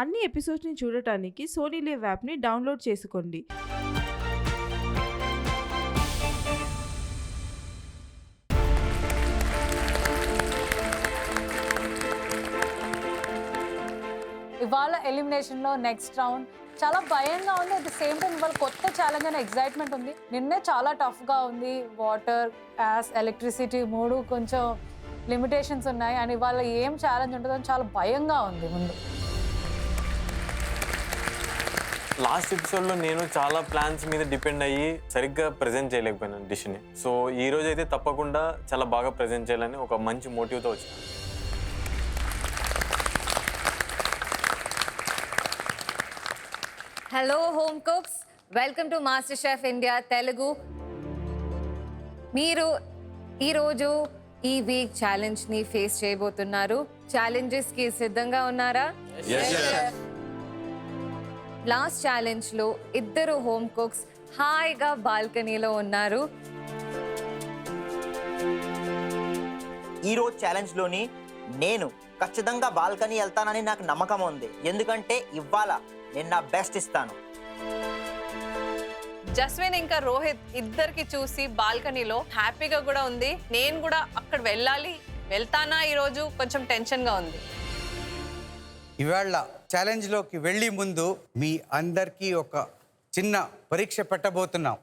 అన్ని ఎపిసోడ్స్ని చూడటానికి Sony live యాప్ని డౌన్లోడ్ చేసుకోండి. ఇవాళ ఎలిమినేషన్లో నెక్స్ట్ రౌండ్ చాలా భయంగా ఉంది. అట్ ద సేమ్ టైం ఇవాళ కొత్త ఛాలెంజ్ అనే ఎక్సైట్మెంట్ ఉంది. నిన్నే చాలా టఫ్గా ఉంది. వాటర్, గ్యాస్, ఎలక్ట్రిసిటీ మూడు కొంచెం లిమిటేషన్స్ ఉన్నాయి. అండ్ ఇవాళ ఏం ఛాలెంజ్ ఉంటుందని చాలా భయంగా ఉంది ముందు. లాస్ట్ ఎపిసోడ్లో నేను చాలా ప్లాన్స్ మీద డిపెండ్ అయ్యి సరిగ్గా ప్రజెంట్ చేయలేకపోయినాను డిష్ని. సో ఈ రోజు అయితే తప్పకుండా చాలా బాగా ప్రజెంట్ చేయాలని ఒక మంచి మోటివ్తో వచ్చాను. Hello home cooks, welcome to master chef India Telugu. మీరు ఈరోజు ఈ వీక్ ఛాలెంజ్ని ఫేస్ చేయబోతున్నారు. ఛాలెంజెస్కి సిద్ధంగా ఉన్నారా? లాస్ట్ ఛాలెంజ్లో ఇద్దరు హోమ్ కుక్స్ హాయిగా బాల్కనీలో ఉన్నారు. ఈరోజు ఛాలెంజ్లోని నేను ఖచ్చితంగా బాల్కనీ వెళ్తానని నాకు నమ్మకం ఉంది. ఎందుకంటే ఇవాళ నేను నా బెస్ట్ ఇస్తాను. జస్విన్ ఇంకా రోహిత్ ఇద్దరికి చూసి బాల్కనీలో హ్యాపీగా కూడా ఉంది. నేను కూడా అక్కడ వెళ్తానా ఈరోజు కొంచెం టెన్షన్గా ఉంది. ఇవాళ ఛాలెంజ్లోకి వెళ్ళే ముందు మీ అందరికీ ఒక చిన్న పరీక్ష పెట్టబోతున్నాం.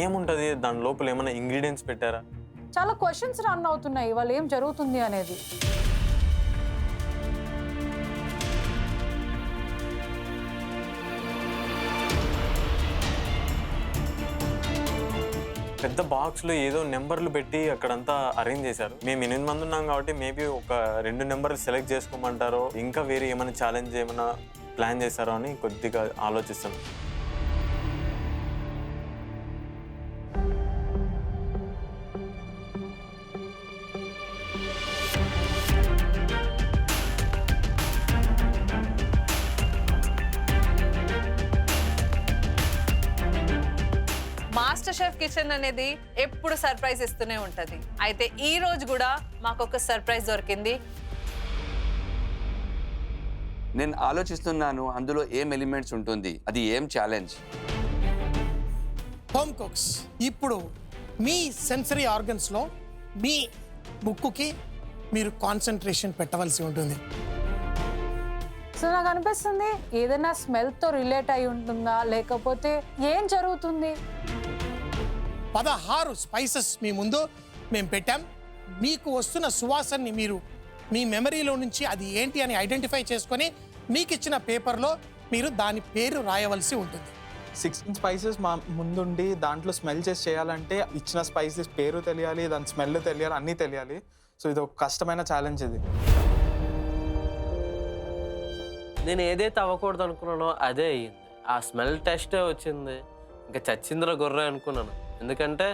ఏముంటుంది దాని లోపల? ఏమైనా ఇంగ్రీడియంట్స్ పెట్టారా? చాలా క్వశ్చన్స్ రన్ అవుతున్నాయి ఇవాళ ఏం జరుగుతుంది అనేది. పెద్ద బాక్స్లో ఏదో నెంబర్లు పెట్టి అక్కడంతా అరేంజ్ చేశారు. మేము 8 మంది ఉన్నాం కాబట్టి మేబీ ఒక 2 నెంబర్లు సెలెక్ట్ చేసుకోమంటారో ఇంకా వేరే ఏమైనా ఛాలెంజ్ ఏమైనా ప్లాన్ చేశారో అని కొద్దిగా ఆలోచిస్తాను. మాస్టర్ షెఫ్ కిచెన్ అనేది ఎప్పుడు సర్ప్రైజ్ ఇస్తూనే ఉంటుంది. అయితే ఈ రోజు కూడా మాకు ఒక సర్ప్రైజ్ దొరికింది. నేను ఆలోచిస్తున్నాను అందులో ఏం ఎలిమెంట్స్ ఉంటుంది, అది ఏం ఛాలెంజ్. హోమ్ కుక్స్, ఇప్పుడు మీ సెన్సరీ ఆర్గన్స్లో మీ ముక్కుకి మీరు కాన్సన్ట్రేషన్ పెట్టవలసి ఉంటుంది. సో నాకు అనిపిస్తుంది ఏదైనా స్మెల్తో రిలేట్ అయి ఉంటుందా, లేకపోతే ఏం జరుగుతుంది? 16 స్పైసెస్ మీ ముందు మేము పెట్టాం. మీకు వస్తున్న సువాసనని మీరు మీ మెమరీలో నుంచి అది ఏంటి అని ఐడెంటిఫై చేసుకొని మీకు ఇచ్చిన పేపర్లో మీరు దాని పేరు రాయవలసి ఉంటుంది. 16 స్పైసెస్ మా ముందుండి దాంట్లో స్మెల్ చేసి చేయాలంటే ఇచ్చిన స్పైసెస్ పేరు తెలియాలి, దాని స్మెల్ తెలియాలి, అన్నీ తెలియాలి. సో ఇది ఒక కష్టమైన ఛాలెంజ్ ఇది. నేను ఏదైతే అవ్వకూడదు అనుకున్నానో అదే అయ్యింది. ఆ స్మెల్ టెస్టే వచ్చింది. ఇంకా చచ్చింద్ర గొర్రె అనుకున్నాను. ఎందుకంటే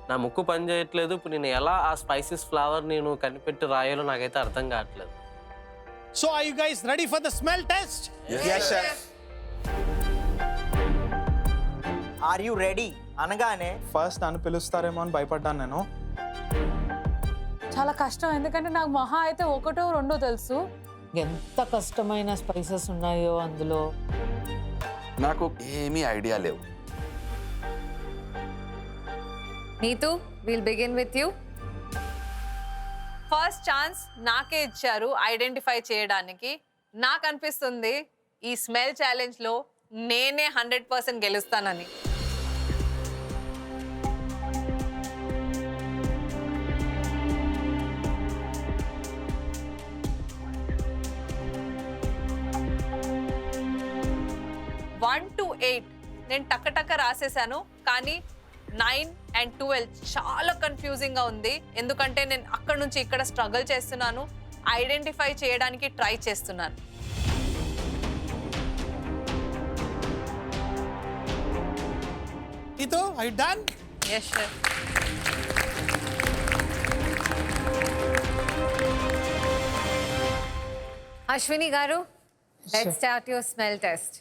నా ముక్కు పని చేయట్లేదు. ఇప్పుడు నేను ఎలా ఆ స్పైసెస్ ఫ్లేవర్ నేను కనిపెట్టి రాయాలో నాకైతే అర్థం కావట్లేదు. So are you guys ready for the smell test? yes chef. Are you ready అనగానే ఫస్ట్ నన్ను పిలుస్తారేమో అని భయపడ్డాను నేను. చాలా కష్టం, ఎందుకంటే నాకు మహా అయితే 1, 2 తెలుసు. ఎంత కష్టమైన స్పైసెస్ ఉన్నాయో అందులో. నాకు ఏమీ ఐడియా లేవు. Neetu, will begin with you. First chance నాకే ఇచ్చారు ఐడెంటిఫై చేయడానికి. నాకు అనిపిస్తుంది ఈ స్మెల్ ఛాలెంజ్లో నేనే 100% గెలుస్తానని. వన్ to 8 నేను టక్క రాసేసాను. కానీ 9 and 12 చాలా కన్ఫ్యూజింగ్గా ఉంది. ఎందుకంటే నేను అక్కడ నుంచి ఇక్కడ స్ట్రగుల్ చేస్తున్నాను, ఐడెంటిఫై చేయడానికి ట్రై చేస్తున్నాను. ఇదో I done. yes sir. Ashwini గారు, let's start your smell test.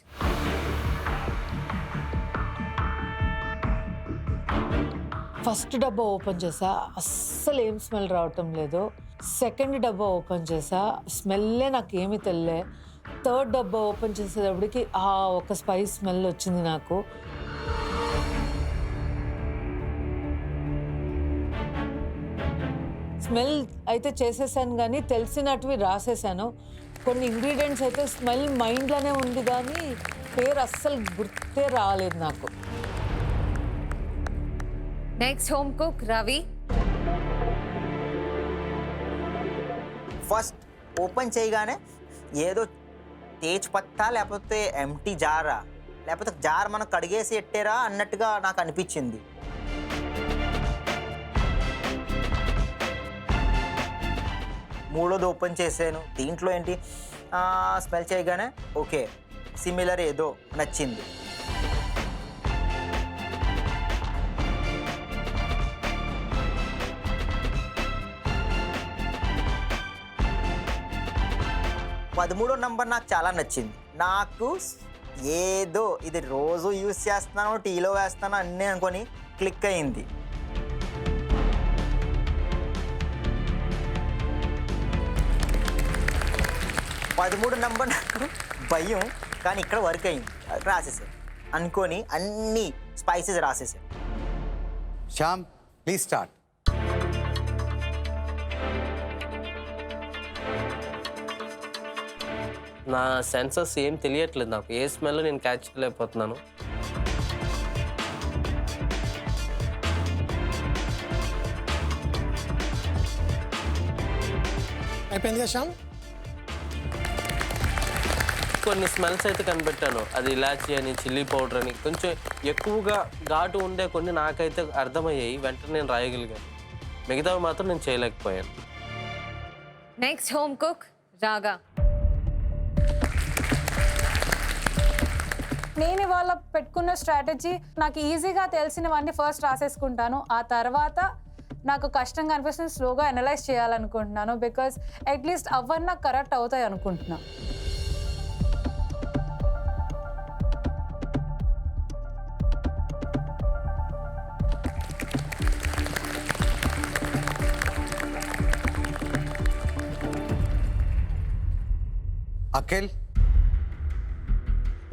First డబ్బా ఓపెన్ చేసా, అస్సలు ఏం స్మెల్ రావటం లేదు. సెకండ్ డబ్బా ఓపెన్ చేసా, స్మెల్లే నాకు ఏమీ తెలియలే. థర్డ్ డబ్బా ఓపెన్ చేసేటప్పటికి ఒక స్పైస్ స్మెల్ వచ్చింది నాకు. స్మెల్ అయితే చేసేసాను కానీ తెలిసినట్టువి రాసేసాను. కొన్ని ఇంగ్రీడియంట్స్ అయితే స్మెల్ మైండ్లోనే ఉంది కానీ పేరు అస్సలు గుర్తే రాలేదు నాకు. Next home cook Ravi. First open చేయగానే ఏదో తేజ్ పత్తా లేకపోతే ఎంటీ జారా లేకపోతే జార్ మనం కడిగేసి ఎట్టారా అన్నట్టుగా నాకు అనిపించింది. మూడోది ఓపెన్ చేశాను, దీంట్లో ఏంటి స్మెల్ చేయగానే ఓకే సిమిలర్ ఏదో నచ్చింది. పదమూడో నంబర్ నాకు చాలా నచ్చింది. నాకు ఏదో ఇది రోజు యూస్ చేస్తున్నాను, టీలో వేస్తాను అన్నీ అనుకొని క్లిక్ అయింది. పదమూడు నంబర్ నాకు భయం కానీ ఇక్కడ వర్క్ అయింది. రాసేసాను అనుకొని అన్ని స్పైసెస్ రాసేసాను. Shyam please start. నా సెన్సెస్ ఏం తెలియట్లేదు నాకు. ఏ స్మెల్ నేను క్యాచ్ చేయలేకపోతున్నాను. అయిపోయింది కదా శ్యామ్? కొన్ని స్మెల్స్ అయితే కనిపెట్టాను. అది ఇలాచీ అని, చిల్లీ పౌడర్ అని, కొంచెం ఎక్కువగా ఘాటు ఉండే కొన్ని నాకైతే అర్థమయ్యాయి. వెంటనే నేను రాయగలిగాను. మిగతావి మాత్రం నేను చేయలేకపోయాను. నెక్స్ట్ హోమ్ కుక్ రాగా. నేను ఇవాళ పెట్టుకున్న స్ట్రాటజీ నాకు ఈజీగా తెలిసినవన్నీ ఫస్ట్ రాసేసుకుంటాను. ఆ తర్వాత నాకు కష్టంగా అనిపిస్తుంది స్లోగా అనలైజ్ చేయాలనుకుంటున్నాను. బికాజ్ అట్లీస్ట్ అవన్నీ నాకు కరెక్ట్ అవుతాయి అనుకుంటున్నాను. అఖిల్,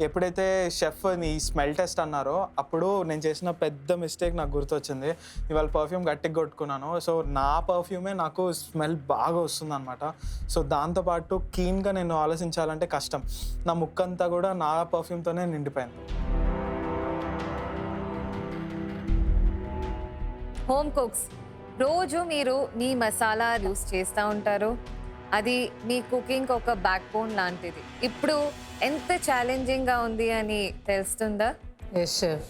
ఎప్పుడైతే షెఫ్ ఈ స్మెల్ టెస్ట్ అన్నారో అప్పుడు నేను చేసిన పెద్ద మిస్టేక్ నాకు గుర్తొచ్చింది. ఇవాళ పర్ఫ్యూమ్ గట్టిగా కొట్టుకున్నాను. సో నా పర్ఫ్యూమే నాకు స్మెల్ బాగా వస్తుంది అనమాట. సో దాంతోపాటు క్లీన్గా నేను ఆలోచించాలంటే కష్టం. నా ముక్కంతా కూడా నా పర్ఫ్యూమ్తోనే నిండిపోయింది. హోమ్ కుక్స్, రోజు మీరు మీ మసాలా యూస్ చేస్తూ ఉంటారు. అది మీ కుకింగ్ ఒక బ్యాక్ బోన్ లాంటిది. ఇప్పుడు ఎంత ఛాలెంజింగ్గా ఉంది అని తెలుస్తుందా? Yes chef.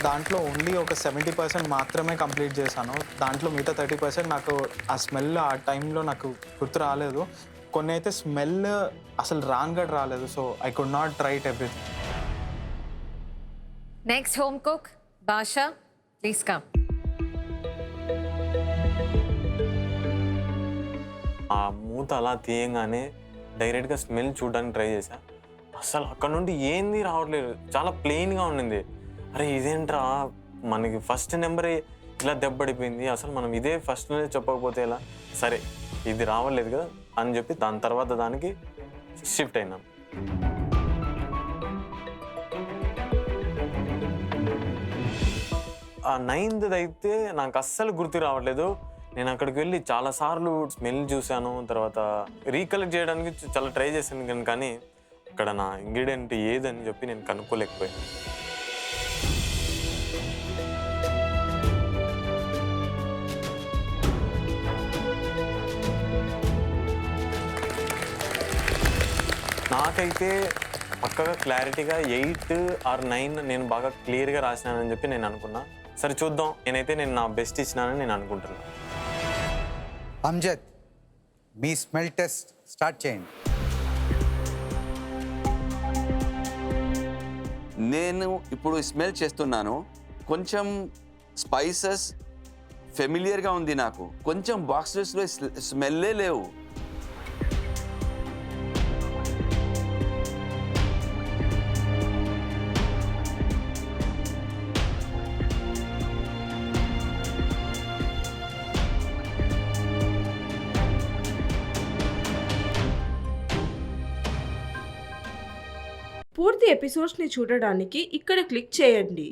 దాంట్లో ఓన్లీ ఒక 70% మాత్రమే కంప్లీట్ చేశాను. దాంట్లో మిగతా 30% నాకు ఆ స్మెల్ ఆ టైంలో నాకు గుర్తు రాలేదు. కొన్ని అయితే స్మెల్ అసలు రాన్గా రాలేదు. So I could not right everything. Next home cook భాషా, ప్లీజ్ కమ్. ఆ మూత అలా తీయంగానే డైరెక్ట్గా స్మెల్ చూడడానికి ట్రై చేశా. అసలు అక్కడ నుండి ఏంది రావట్లేదు, చాలా ప్లెయిన్గా ఉండింది. అరే ఇదేంట్రా, మనకి ఫస్ట్ నెంబరే ఇలా దెబ్బడిపోయింది, అసలు మనం ఇదే ఫస్ట్లోనే చెప్పకపోతే ఎలా, సరే ఇది రావట్లేదు కదా అని చెప్పి దాని తర్వాత దానికి షిఫ్ట్ అయినాను. ఆ 9th అయితే నాకు అస్సలు గుర్తు రావట్లేదు. నేను అక్కడికి వెళ్ళి చాలాసార్లు స్మెల్ చూశాను, తర్వాత రీకలెక్ట్ చేయడానికి చాలా ట్రై చేశాను కానీ అక్కడ నా ఇంగ్రీడియంట్ ఏదని చెప్పి నేను కనుక్కోలేకపోయాను. నాకైతే పక్కగా క్లారిటీగా 8 or 9 నేను బాగా క్లియర్గా రాసినానని చెప్పి నేను అనుకున్నా. సరే చూద్దాం, నేను నా బెస్ట్ ఇచ్చినానని నేను అనుకుంటున్నాను. అమ్జద్, మీ స్మెల్ టెస్ట్ స్టార్ట్ చేయండి. నేను ఇప్పుడు స్మెల్ చేస్తున్నాను. కొంచెం స్పైసెస్ ఫెమిలియర్గా ఉంది నాకు. కొంచెం బాక్సెస్లో స్మెల్లే లేవు. పూర్తి ఎపిసోడ్స్ని చూడడానికి ఇక్కడ క్లిక్ చేయండి.